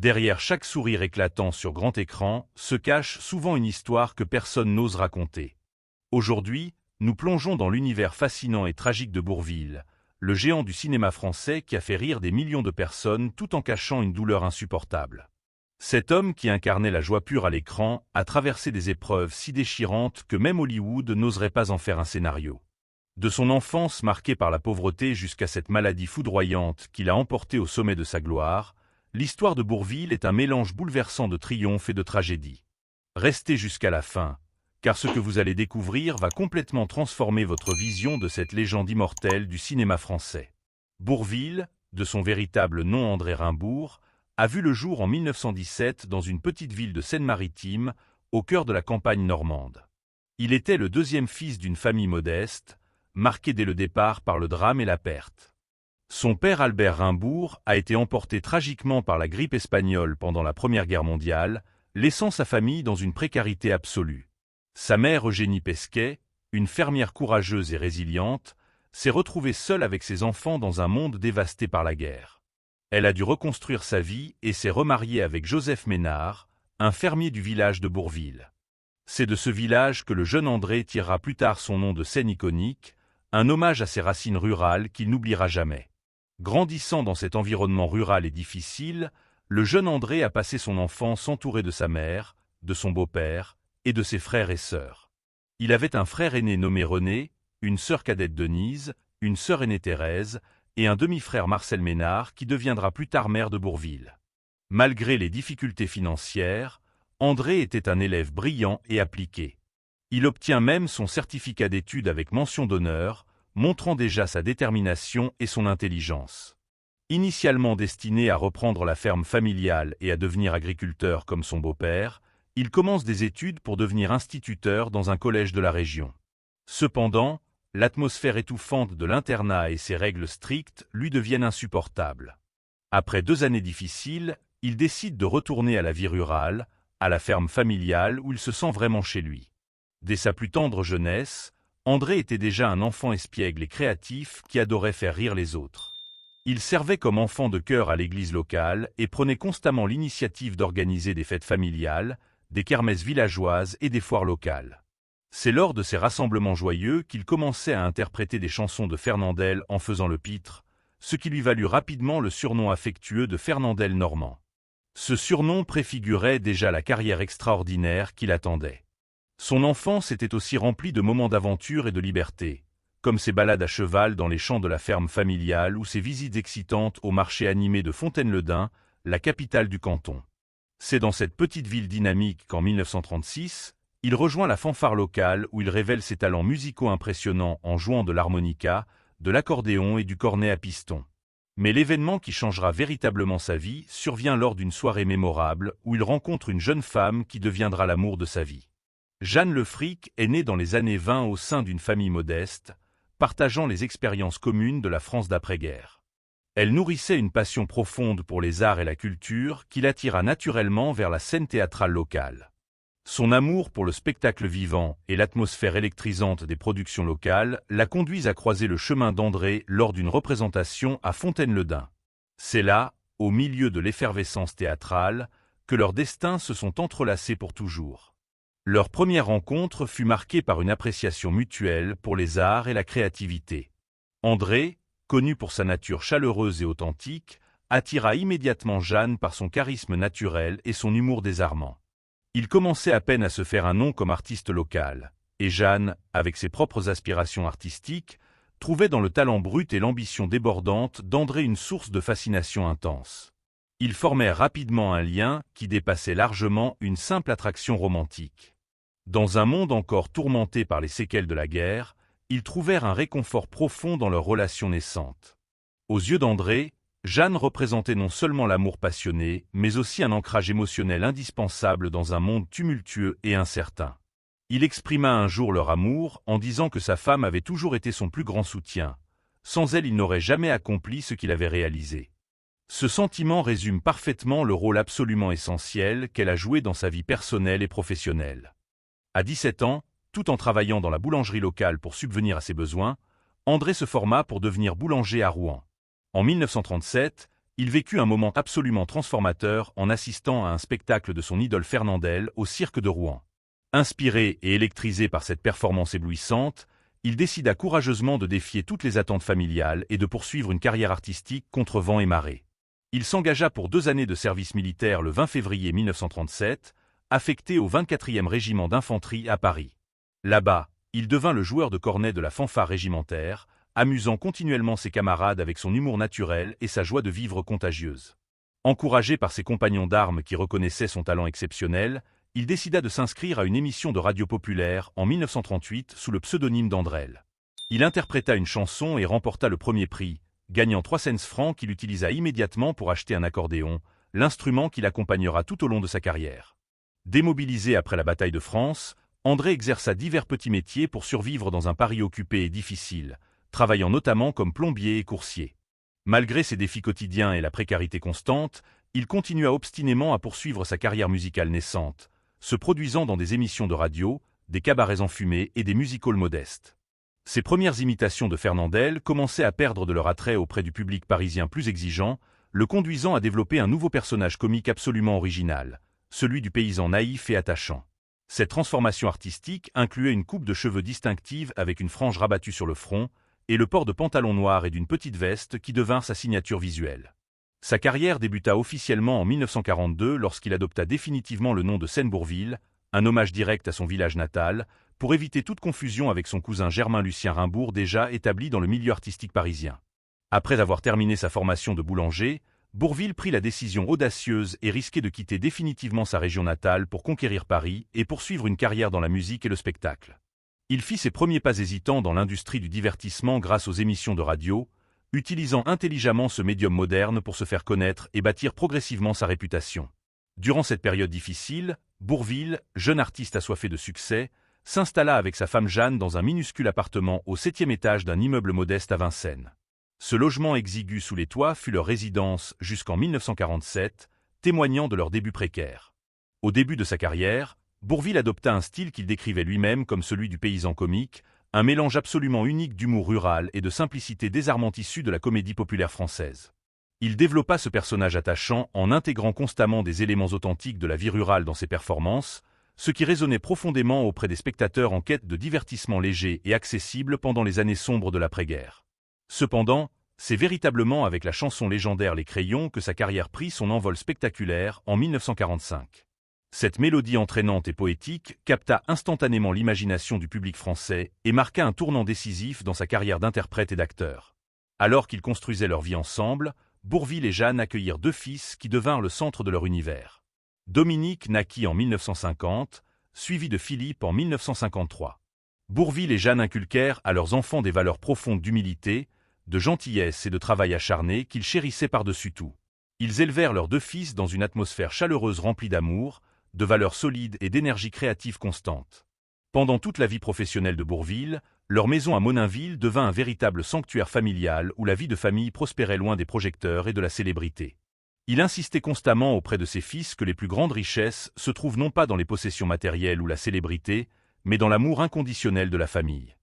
Derrière chaque sourire éclatant sur grand écran se cache souvent une histoire que personne n'ose raconter. Aujourd'hui, nous plongeons dans l'univers fascinant et tragique de Bourvil, le géant du cinéma français qui a fait rire des millions de personnes tout en cachant une douleur insupportable. Cet homme qui incarnait la joie pure à l'écran a traversé des épreuves si déchirantes que même Hollywood n'oserait pas en faire un scénario. De son enfance marquée par la pauvreté jusqu'à cette maladie foudroyante qui l'a emporté au sommet de sa gloire, l'histoire de Bourvil est un mélange bouleversant de triomphe et de tragédie. Restez jusqu'à la fin, car ce que vous allez découvrir va complètement transformer votre vision de cette légende immortelle du cinéma français. Bourvil, de son véritable nom André Rimbourg, a vu le jour en 1917 dans une petite ville de Seine-Maritime, au cœur de la campagne normande. Il était le deuxième fils d'une famille modeste, marquée dès le départ par le drame et la perte. Son père Albert Rimbourg a été emporté tragiquement par la grippe espagnole pendant la Première Guerre mondiale, laissant sa famille dans une précarité absolue. Sa mère Eugénie Pesquet, une fermière courageuse et résiliente, s'est retrouvée seule avec ses enfants dans un monde dévasté par la guerre. Elle a dû reconstruire sa vie et s'est remariée avec Joseph Ménard, un fermier du village de Bourvil. C'est de ce village que le jeune André tirera plus tard son nom de scène iconique, un hommage à ses racines rurales qu'il n'oubliera jamais. Grandissant dans cet environnement rural et difficile, le jeune André a passé son enfance entouré de sa mère, de son beau-père et de ses frères et sœurs. Il avait un frère aîné nommé René, une sœur cadette Denise, une sœur aînée Thérèse, et un demi-frère Marcel Ménard qui deviendra plus tard maire de Bourvil. Malgré les difficultés financières, André était un élève brillant et appliqué. Il obtient même son certificat d'études avec mention d'honneur, montrant déjà sa détermination et son intelligence. Initialement destiné à reprendre la ferme familiale et à devenir agriculteur comme son beau-père, il commence des études pour devenir instituteur dans un collège de la région. Cependant, l'atmosphère étouffante de l'internat et ses règles strictes lui deviennent insupportables. Après 2 années difficiles, il décide de retourner à la vie rurale, à la ferme familiale où il se sent vraiment chez lui. Dès sa plus tendre jeunesse, André était déjà un enfant espiègle et créatif qui adorait faire rire les autres. Il servait comme enfant de chœur à l'église locale et prenait constamment l'initiative d'organiser des fêtes familiales, des kermesses villageoises et des foires locales. C'est lors de ces rassemblements joyeux qu'il commençait à interpréter des chansons de Fernandel en faisant le pitre, ce qui lui valut rapidement le surnom affectueux de Fernandel normand. Ce surnom préfigurait déjà la carrière extraordinaire qui l'attendait. Son enfance était aussi remplie de moments d'aventure et de liberté, comme ses balades à cheval dans les champs de la ferme familiale ou ses visites excitantes au marché animé de Fontaine-le-Dain, la capitale du canton. C'est dans cette petite ville dynamique qu'en 1936, il rejoint la fanfare locale où il révèle ses talents musicaux impressionnants en jouant de l'harmonica, de l'accordéon et du cornet à piston. Mais l'événement qui changera véritablement sa vie survient lors d'une soirée mémorable où il rencontre une jeune femme qui deviendra l'amour de sa vie. Jeanne Le Fric est née dans les années 20 au sein d'une famille modeste, partageant les expériences communes de la France d'après-guerre. Elle nourrissait une passion profonde pour les arts et la culture qui l'attira naturellement vers la scène théâtrale locale. Son amour pour le spectacle vivant et l'atmosphère électrisante des productions locales la conduisent à croiser le chemin d'André lors d'une représentation à Fontaine-le-Dain. C'est là, au milieu de l'effervescence théâtrale, que leurs destins se sont entrelacés pour toujours. Leur première rencontre fut marquée par une appréciation mutuelle pour les arts et la créativité. André, connu pour sa nature chaleureuse et authentique, attira immédiatement Jeanne par son charisme naturel et son humour désarmant. Il commençait à peine à se faire un nom comme artiste local, et Jeanne, avec ses propres aspirations artistiques, trouvait dans le talent brut et l'ambition débordante d'André une source de fascination intense. Ils formèrent rapidement un lien qui dépassait largement une simple attraction romantique. Dans un monde encore tourmenté par les séquelles de la guerre, ils trouvèrent un réconfort profond dans leur relation naissante. Aux yeux d'André, Jeanne représentait non seulement l'amour passionné, mais aussi un ancrage émotionnel indispensable dans un monde tumultueux et incertain. Il exprima un jour leur amour en disant que sa femme avait toujours été son plus grand soutien. Sans elle, il n'aurait jamais accompli ce qu'il avait réalisé. Ce sentiment résume parfaitement le rôle absolument essentiel qu'elle a joué dans sa vie personnelle et professionnelle. À 17 ans, tout en travaillant dans la boulangerie locale pour subvenir à ses besoins, André se forma pour devenir boulanger à Rouen. En 1937, Il vécut un moment absolument transformateur en assistant à un spectacle de son idole Fernandel au cirque de Rouen. Inspiré et électrisé par cette performance éblouissante, il décida courageusement de défier toutes les attentes familiales et de poursuivre une carrière artistique contre vent et marée. Il s'engagea pour 2 années de service militaire le 20 février 1937, affecté au 24e régiment d'infanterie à Paris. Là-bas, il devint le joueur de cornet de la fanfare régimentaire, amusant continuellement ses camarades avec son humour naturel et sa joie de vivre contagieuse. Encouragé par ses compagnons d'armes qui reconnaissaient son talent exceptionnel, il décida de s'inscrire à une émission de radio populaire en 1938 sous le pseudonyme d'Andrel. Il interpréta une chanson et remporta le premier prix, gagnant 3 francs qu'il utilisa immédiatement pour acheter un accordéon, l'instrument qui l'accompagnera tout au long de sa carrière. Démobilisé après la bataille de France, André exerça divers petits métiers pour survivre dans un Paris occupé et difficile, travaillant notamment comme plombier et coursier. Malgré ses défis quotidiens et la précarité constante, il continua obstinément à poursuivre sa carrière musicale naissante, se produisant dans des émissions de radio, des cabarets enfumés et des music-halls modestes. Ses premières imitations de Fernandel commençaient à perdre de leur attrait auprès du public parisien plus exigeant, le conduisant à développer un nouveau personnage comique absolument original, celui du paysan naïf et attachant. Cette transformation artistique incluait une coupe de cheveux distinctive avec une frange rabattue sur le front, et le port de pantalons noirs et d'une petite veste qui devinrent sa signature visuelle. Sa carrière débuta officiellement en 1942 lorsqu'il adopta définitivement le nom de Seine-Bourvil, un hommage direct à son village natal, pour éviter toute confusion avec son cousin Germain-Lucien Rimbourg déjà établi dans le milieu artistique parisien. Après avoir terminé sa formation de boulanger, Bourvil prit la décision audacieuse et risquée de quitter définitivement sa région natale pour conquérir Paris et poursuivre une carrière dans la musique et le spectacle. Il fit ses premiers pas hésitants dans l'industrie du divertissement grâce aux émissions de radio, utilisant intelligemment ce médium moderne pour se faire connaître et bâtir progressivement sa réputation. Durant cette période difficile, Bourvil, jeune artiste assoiffé de succès, s'installa avec sa femme Jeanne dans un minuscule appartement au 7e étage d'un immeuble modeste à Vincennes. Ce logement exigu sous les toits fut leur résidence jusqu'en 1947, témoignant de leur début précaire. Au début de sa carrière, Bourvil adopta un style qu'il décrivait lui-même comme celui du paysan comique, un mélange absolument unique d'humour rural et de simplicité désarmante issue de la comédie populaire française. Il développa ce personnage attachant en intégrant constamment des éléments authentiques de la vie rurale dans ses performances, ce qui résonnait profondément auprès des spectateurs en quête de divertissement léger et accessible pendant les années sombres de l'après-guerre. Cependant, c'est véritablement avec la chanson légendaire Les Crayons que sa carrière prit son envol spectaculaire en 1945. Cette mélodie entraînante et poétique capta instantanément l'imagination du public français et marqua un tournant décisif dans sa carrière d'interprète et d'acteur. Alors qu'ils construisaient leur vie ensemble, Bourvil et Jeanne accueillirent 2 fils qui devinrent le centre de leur univers. Dominique naquit en 1950, suivi de Philippe en 1953. Bourvil et Jeanne inculquèrent à leurs enfants des valeurs profondes d'humilité, de gentillesse et de travail acharné qu'ils chérissaient par-dessus tout. Ils élevèrent leurs 2 fils dans une atmosphère chaleureuse remplie d'amour, de valeurs solides et d'énergie créative constante. Pendant toute la vie professionnelle de Bourvil, leur maison à Monainville devint un véritable sanctuaire familial où la vie de famille prospérait loin des projecteurs et de la célébrité. Il insistait constamment auprès de ses fils que les plus grandes richesses se trouvent non pas dans les possessions matérielles ou la célébrité, mais dans l'amour inconditionnel de la famille.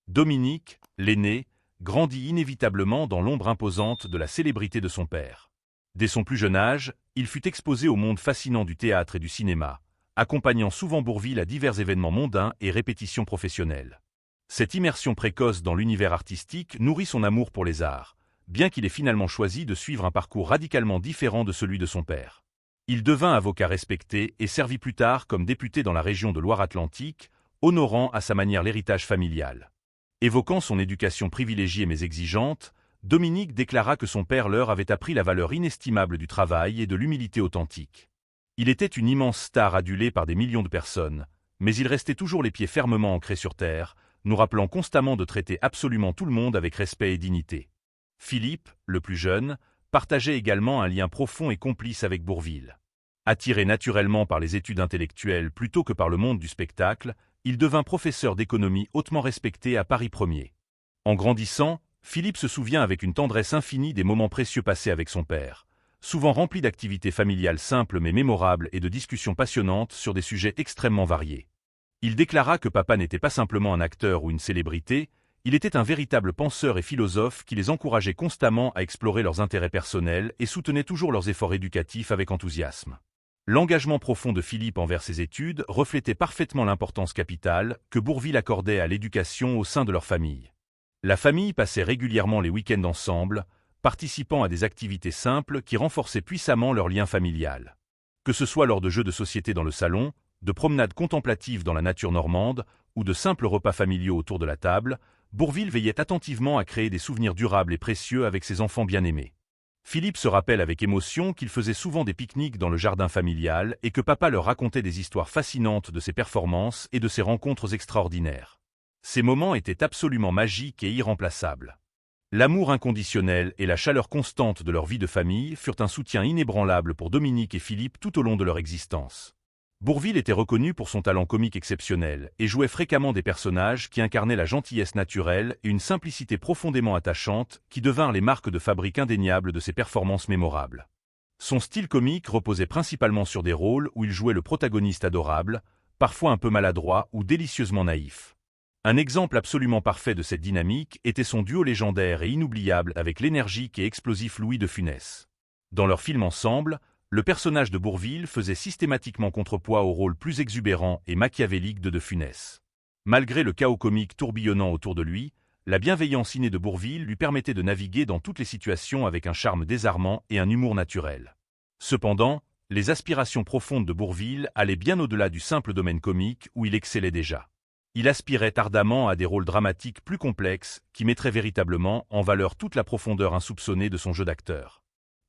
Dominique, l'aîné, grandit inévitablement dans l'ombre imposante de la célébrité de son père. Dès son plus jeune âge, il fut exposé au monde fascinant du théâtre et du cinéma, accompagnant souvent Bourvil à divers événements mondains et répétitions professionnelles. Cette immersion précoce dans l'univers artistique nourrit son amour pour les arts, bien qu'il ait finalement choisi de suivre un parcours radicalement différent de celui de son père. Il devint avocat respecté et servit plus tard comme député dans la région de Loire-Atlantique, honorant à sa manière l'héritage familial. Évoquant son éducation privilégiée mais exigeante, Dominique déclara que son père leur avait appris la valeur inestimable du travail et de l'humilité authentique. Il était une immense star adulée par des millions de personnes, mais il restait toujours les pieds fermement ancrés sur terre, nous rappelant constamment de traiter absolument tout le monde avec respect et dignité. Philippe, le plus jeune, partageait également un lien profond et complice avec Bourvil. Attiré naturellement par les études intellectuelles plutôt que par le monde du spectacle, il devint professeur d'économie hautement respecté à Paris 1er. En grandissant, Philippe se souvient avec une tendresse infinie des moments précieux passés avec son père, souvent remplis d'activités familiales simples mais mémorables et de discussions passionnantes sur des sujets extrêmement variés. Il déclara que papa n'était pas simplement un acteur ou une célébrité, Il était un véritable penseur et philosophe qui les encourageait constamment à explorer leurs intérêts personnels et soutenait toujours leurs efforts éducatifs avec enthousiasme. L'engagement profond de Philippe envers ses études reflétait parfaitement l'importance capitale que Bourvil accordait à l'éducation au sein de leur famille. La famille passait régulièrement les week-ends ensemble, participant à des activités simples qui renforçaient puissamment leur lien familial. Que ce soit lors de jeux de société dans le salon, de promenades contemplatives dans la nature normande ou de simples repas familiaux autour de la table, Bourvil veillait attentivement à créer des souvenirs durables et précieux avec ses enfants bien-aimés. Philippe se rappelle avec émotion qu'il faisait souvent des pique-niques dans le jardin familial et que papa leur racontait des histoires fascinantes de ses performances et de ses rencontres extraordinaires. Ces moments étaient absolument magiques et irremplaçables. L'amour inconditionnel et la chaleur constante de leur vie de famille furent un soutien inébranlable pour Dominique et Philippe tout au long de leur existence. Bourvil était reconnu pour son talent comique exceptionnel et jouait fréquemment des personnages qui incarnaient la gentillesse naturelle et une simplicité profondément attachante qui devinrent les marques de fabrique indéniables de ses performances mémorables. Son style comique reposait principalement sur des rôles où il jouait le protagoniste adorable, parfois un peu maladroit ou délicieusement naïf. Un exemple absolument parfait de cette dynamique était son duo légendaire et inoubliable avec l'énergique et explosif Louis de Funès. Dans leur film ensemble, le personnage de Bourvil faisait systématiquement contrepoids au rôle plus exubérant et machiavélique de Funès. Malgré le chaos comique tourbillonnant autour de lui, la bienveillance innée de Bourvil lui permettait de naviguer dans toutes les situations avec un charme désarmant et un humour naturel. Cependant, les aspirations profondes de Bourvil allaient bien au-delà du simple domaine comique où il excellait déjà. Il aspirait ardemment à des rôles dramatiques plus complexes qui mettraient véritablement en valeur toute la profondeur insoupçonnée de son jeu d'acteur.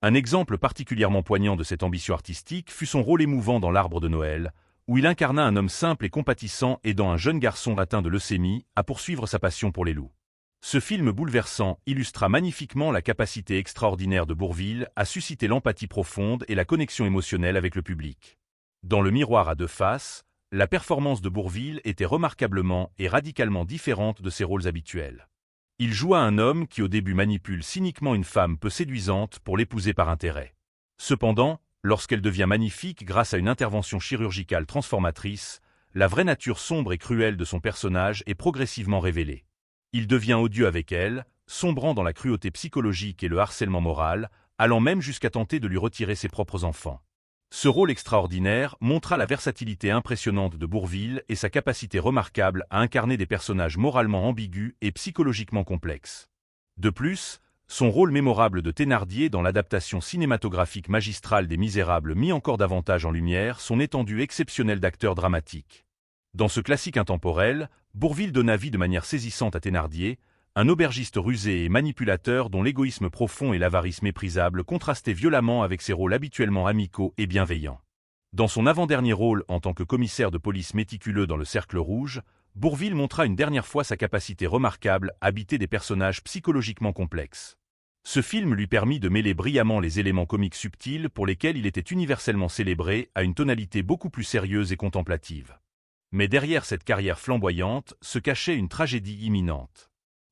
Un exemple particulièrement poignant de cette ambition artistique fut son rôle émouvant dans L'Arbre de Noël, où il incarna un homme simple et compatissant aidant un jeune garçon atteint de leucémie à poursuivre sa passion pour les loups. Ce film bouleversant illustra magnifiquement la capacité extraordinaire de Bourvil à susciter l'empathie profonde et la connexion émotionnelle avec le public. Dans Le Miroir à deux faces, la performance de Bourvil était remarquablement et radicalement différente de ses rôles habituels. Il joua un homme qui au début manipule cyniquement une femme peu séduisante pour l'épouser par intérêt. Cependant, lorsqu'elle devient magnifique grâce à une intervention chirurgicale transformatrice, la vraie nature sombre et cruelle de son personnage est progressivement révélée. Il devient odieux avec elle, sombrant dans la cruauté psychologique et le harcèlement moral, allant même jusqu'à tenter de lui retirer ses propres enfants. Ce rôle extraordinaire montra la versatilité impressionnante de Bourvil et sa capacité remarquable à incarner des personnages moralement ambigus et psychologiquement complexes. De plus, son rôle mémorable de Thénardier dans l'adaptation cinématographique magistrale des Misérables mit encore davantage en lumière son étendue exceptionnelle d'acteur dramatique. Dans ce classique intemporel, Bourvil donna vie de manière saisissante à Thénardier, un aubergiste rusé et manipulateur dont l'égoïsme profond et l'avarice méprisable contrastaient violemment avec ses rôles habituellement amicaux et bienveillants. Dans son avant-dernier rôle en tant que commissaire de police méticuleux dans Le Cercle Rouge, Bourvil montra une dernière fois sa capacité remarquable à habiter des personnages psychologiquement complexes. Ce film lui permit de mêler brillamment les éléments comiques subtils pour lesquels il était universellement célébré à une tonalité beaucoup plus sérieuse et contemplative. Mais derrière cette carrière flamboyante se cachait une tragédie imminente.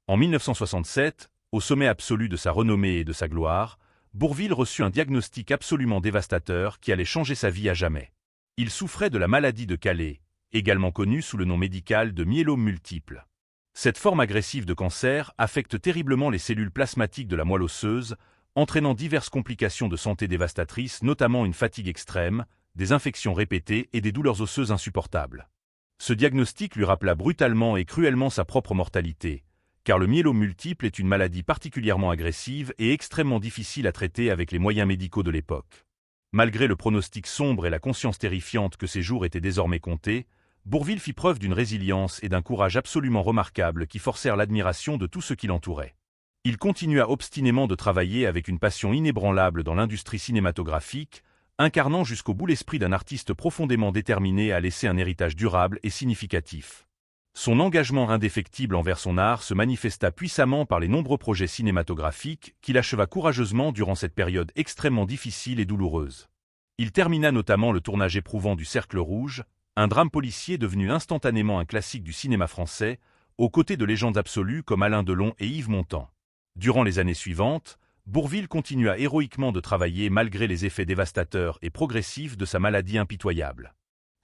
En 1967, au sommet absolu de sa renommée et de sa gloire, Bourvil reçut un diagnostic absolument dévastateur qui allait changer sa vie à jamais. Il souffrait de la maladie de Calais, également connue sous le nom médical de myélome multiple. Cette forme agressive de cancer affecte terriblement les cellules plasmatiques de la moelle osseuse, entraînant diverses complications de santé dévastatrices, notamment une fatigue extrême, des infections répétées et des douleurs osseuses insupportables. Ce diagnostic lui rappela brutalement et cruellement sa propre mortalité, car le myélome multiple est une maladie particulièrement agressive et extrêmement difficile à traiter avec les moyens médicaux de l'époque. Malgré le pronostic sombre et la conscience terrifiante que ses jours étaient désormais comptés, Bourvil fit preuve d'une résilience et d'un courage absolument remarquables qui forcèrent l'admiration de tous ceux qui l'entouraient. Il continua obstinément de travailler avec une passion inébranlable dans l'industrie cinématographique, incarnant jusqu'au bout l'esprit d'un artiste profondément déterminé à laisser un héritage durable et significatif. Son engagement indéfectible envers son art se manifesta puissamment par les nombreux projets cinématographiques qu'il acheva courageusement durant cette période extrêmement difficile et douloureuse. Il termina notamment le tournage éprouvant du Cercle Rouge, un drame policier devenu instantanément un classique du cinéma français, aux côtés de légendes absolues comme Alain Delon et Yves Montand. Durant les années suivantes, Bourvil continua héroïquement de travailler malgré les effets dévastateurs et progressifs de sa maladie impitoyable.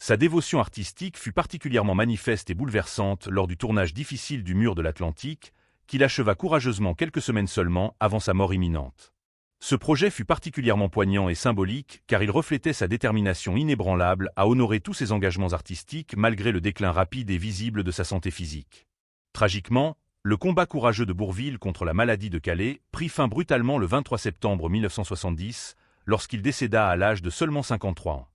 Sa dévotion artistique fut particulièrement manifeste et bouleversante lors du tournage difficile du Mur de l'Atlantique, qu'il acheva courageusement quelques semaines seulement avant sa mort imminente. Ce projet fut particulièrement poignant et symbolique car il reflétait sa détermination inébranlable à honorer tous ses engagements artistiques malgré le déclin rapide et visible de sa santé physique. Tragiquement, le combat courageux de Bourvil contre la maladie de Calais prit fin brutalement le 23 septembre 1970, lorsqu'il décéda à l'âge de seulement 53 ans.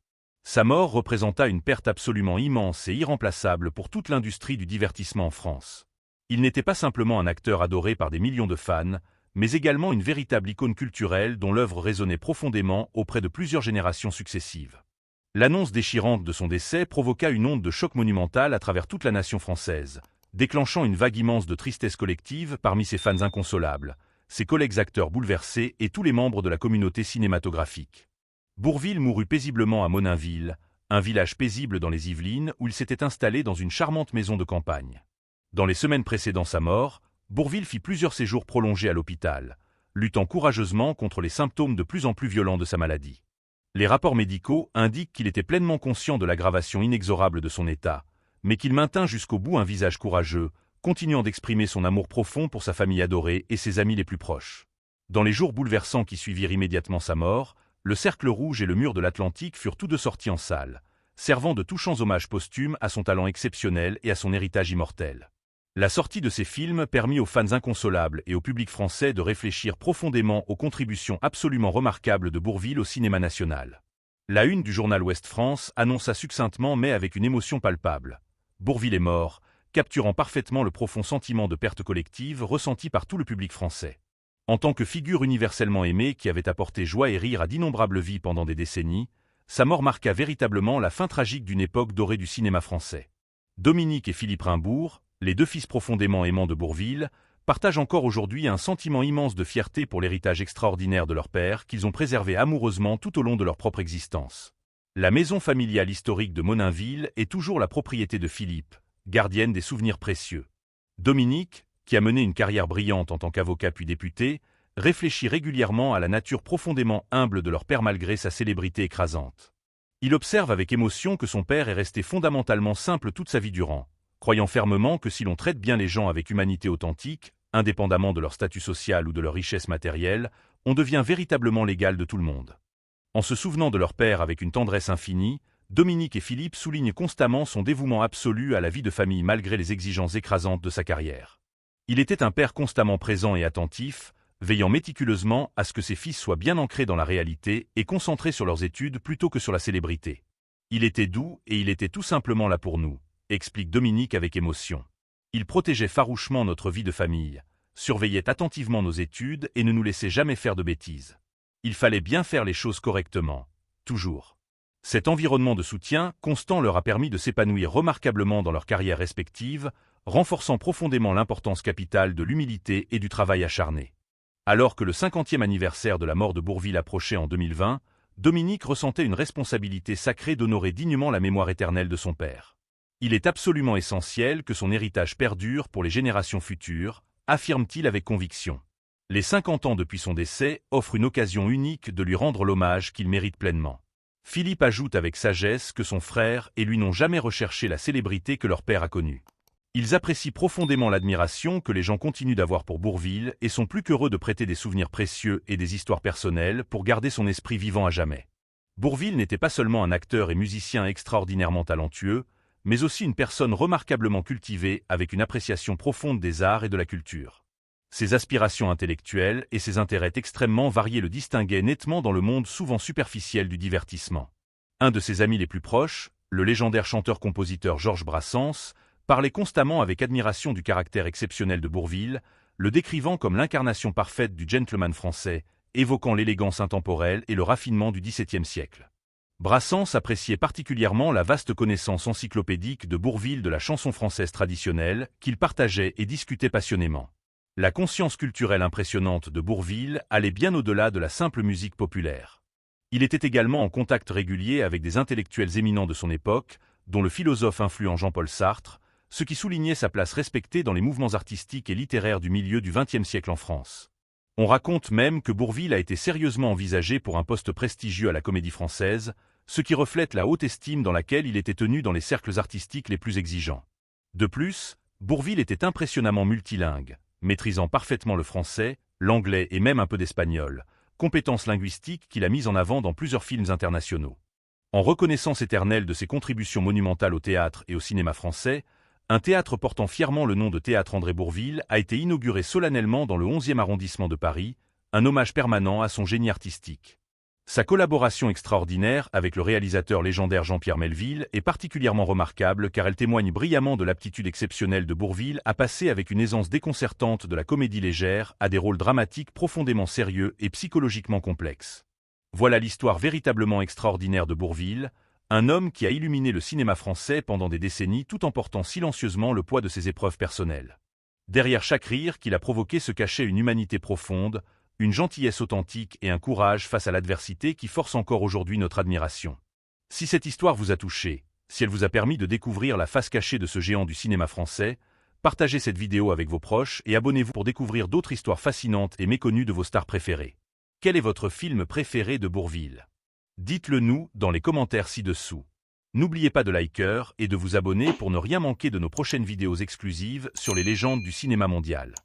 Sa mort représenta une perte absolument immense et irremplaçable pour toute l'industrie du divertissement en France. Il n'était pas simplement un acteur adoré par des millions de fans, mais également une véritable icône culturelle dont l'œuvre résonnait profondément auprès de plusieurs générations successives. L'annonce déchirante de son décès provoqua une onde de choc monumental à travers toute la nation française, déclenchant une vague immense de tristesse collective parmi ses fans inconsolables, ses collègues acteurs bouleversés et tous les membres de la communauté cinématographique. Bourvil mourut paisiblement à Monainville, un village paisible dans les Yvelines où il s'était installé dans une charmante maison de campagne. Dans les semaines précédant sa mort, Bourvil fit plusieurs séjours prolongés à l'hôpital, luttant courageusement contre les symptômes de plus en plus violents de sa maladie. Les rapports médicaux indiquent qu'il était pleinement conscient de l'aggravation inexorable de son état, mais qu'il maintint jusqu'au bout un visage courageux, continuant d'exprimer son amour profond pour sa famille adorée et ses amis les plus proches. Dans les jours bouleversants qui suivirent immédiatement sa mort, le Cercle Rouge et le Mur de l'Atlantique furent tous deux sortis en salle, servant de touchants hommages posthumes à son talent exceptionnel et à son héritage immortel. La sortie de ces films permit aux fans inconsolables et au public français de réfléchir profondément aux contributions absolument remarquables de Bourvil au cinéma national. La une du journal Ouest France annonça succinctement mais avec une émotion palpable. Bourvil est mort, capturant parfaitement le profond sentiment de perte collective ressenti par tout le public français. En tant que figure universellement aimée qui avait apporté joie et rire à d'innombrables vies pendant des décennies, sa mort marqua véritablement la fin tragique d'une époque dorée du cinéma français. Dominique et Philippe Rimbourg, les deux fils profondément aimants de Bourvil, partagent encore aujourd'hui un sentiment immense de fierté pour l'héritage extraordinaire de leur père qu'ils ont préservé amoureusement tout au long de leur propre existence. La maison familiale historique de Monainville est toujours la propriété de Philippe, gardienne des souvenirs précieux. Dominique, qui a mené une carrière brillante en tant qu'avocat puis député, réfléchit régulièrement à la nature profondément humble de leur père malgré sa célébrité écrasante. Il observe avec émotion que son père est resté fondamentalement simple toute sa vie durant, croyant fermement que si l'on traite bien les gens avec humanité authentique, indépendamment de leur statut social ou de leur richesse matérielle, on devient véritablement l'égal de tout le monde. En se souvenant de leur père avec une tendresse infinie, Dominique et Philippe soulignent constamment son dévouement absolu à la vie de famille malgré les exigences écrasantes de sa carrière. Il était un père constamment présent et attentif, veillant méticuleusement à ce que ses fils soient bien ancrés dans la réalité et concentrés sur leurs études plutôt que sur la célébrité. Il était doux et il était tout simplement là pour nous, explique Dominique avec émotion. Il protégeait farouchement notre vie de famille, surveillait attentivement nos études et ne nous laissait jamais faire de bêtises. Il fallait bien faire les choses correctement, toujours. Cet environnement de soutien constant leur a permis de s'épanouir remarquablement dans leurs carrières respectives, renforçant profondément l'importance capitale de l'humilité et du travail acharné. Alors que le 50e anniversaire de la mort de Bourvil approchait en 2020, Dominique ressentait une responsabilité sacrée d'honorer dignement la mémoire éternelle de son père. Il est absolument essentiel que son héritage perdure pour les générations futures, affirme-t-il avec conviction. Les 50 ans depuis son décès offrent une occasion unique de lui rendre l'hommage qu'il mérite pleinement. Philippe ajoute avec sagesse que son frère et lui n'ont jamais recherché la célébrité que leur père a connue. Ils apprécient profondément l'admiration que les gens continuent d'avoir pour Bourvil et sont plus qu'heureux de prêter des souvenirs précieux et des histoires personnelles pour garder son esprit vivant à jamais. Bourvil n'était pas seulement un acteur et musicien extraordinairement talentueux, mais aussi une personne remarquablement cultivée avec une appréciation profonde des arts et de la culture. Ses aspirations intellectuelles et ses intérêts extrêmement variés le distinguaient nettement dans le monde souvent superficiel du divertissement. Un de ses amis les plus proches, le légendaire chanteur-compositeur Georges Brassens, parlait constamment avec admiration du caractère exceptionnel de Bourvil, le décrivant comme l'incarnation parfaite du gentleman français, évoquant l'élégance intemporelle et le raffinement du XVIIe siècle. Brassens appréciait particulièrement la vaste connaissance encyclopédique de Bourvil de la chanson française traditionnelle, qu'il partageait et discutait passionnément. La conscience culturelle impressionnante de Bourvil allait bien au-delà de la simple musique populaire. Il était également en contact régulier avec des intellectuels éminents de son époque, dont le philosophe influent Jean-Paul Sartre, ce qui soulignait sa place respectée dans les mouvements artistiques et littéraires du milieu du XXe siècle en France. On raconte même que Bourvil a été sérieusement envisagé pour un poste prestigieux à la Comédie Française, ce qui reflète la haute estime dans laquelle il était tenu dans les cercles artistiques les plus exigeants. De plus, Bourvil était impressionnamment multilingue, maîtrisant parfaitement le français, l'anglais et même un peu d'espagnol, compétences linguistiques qu'il a mises en avant dans plusieurs films internationaux. En reconnaissance éternelle de ses contributions monumentales au théâtre et au cinéma français, un théâtre portant fièrement le nom de Théâtre André Bourvil a été inauguré solennellement dans le 11e arrondissement de Paris, un hommage permanent à son génie artistique. Sa collaboration extraordinaire avec le réalisateur légendaire Jean-Pierre Melville est particulièrement remarquable car elle témoigne brillamment de l'aptitude exceptionnelle de Bourvil à passer avec une aisance déconcertante de la comédie légère à des rôles dramatiques profondément sérieux et psychologiquement complexes. Voilà l'histoire véritablement extraordinaire de Bourvil, un homme qui a illuminé le cinéma français pendant des décennies tout en portant silencieusement le poids de ses épreuves personnelles. Derrière chaque rire qu'il a provoqué se cachait une humanité profonde, une gentillesse authentique et un courage face à l'adversité qui force encore aujourd'hui notre admiration. Si cette histoire vous a touché, si elle vous a permis de découvrir la face cachée de ce géant du cinéma français, partagez cette vidéo avec vos proches et abonnez-vous pour découvrir d'autres histoires fascinantes et méconnues de vos stars préférées. Quel est votre film préféré de Bourvil? Dites-le nous dans les commentaires ci-dessous. N'oubliez pas de liker et de vous abonner pour ne rien manquer de nos prochaines vidéos exclusives sur les légendes du cinéma mondial.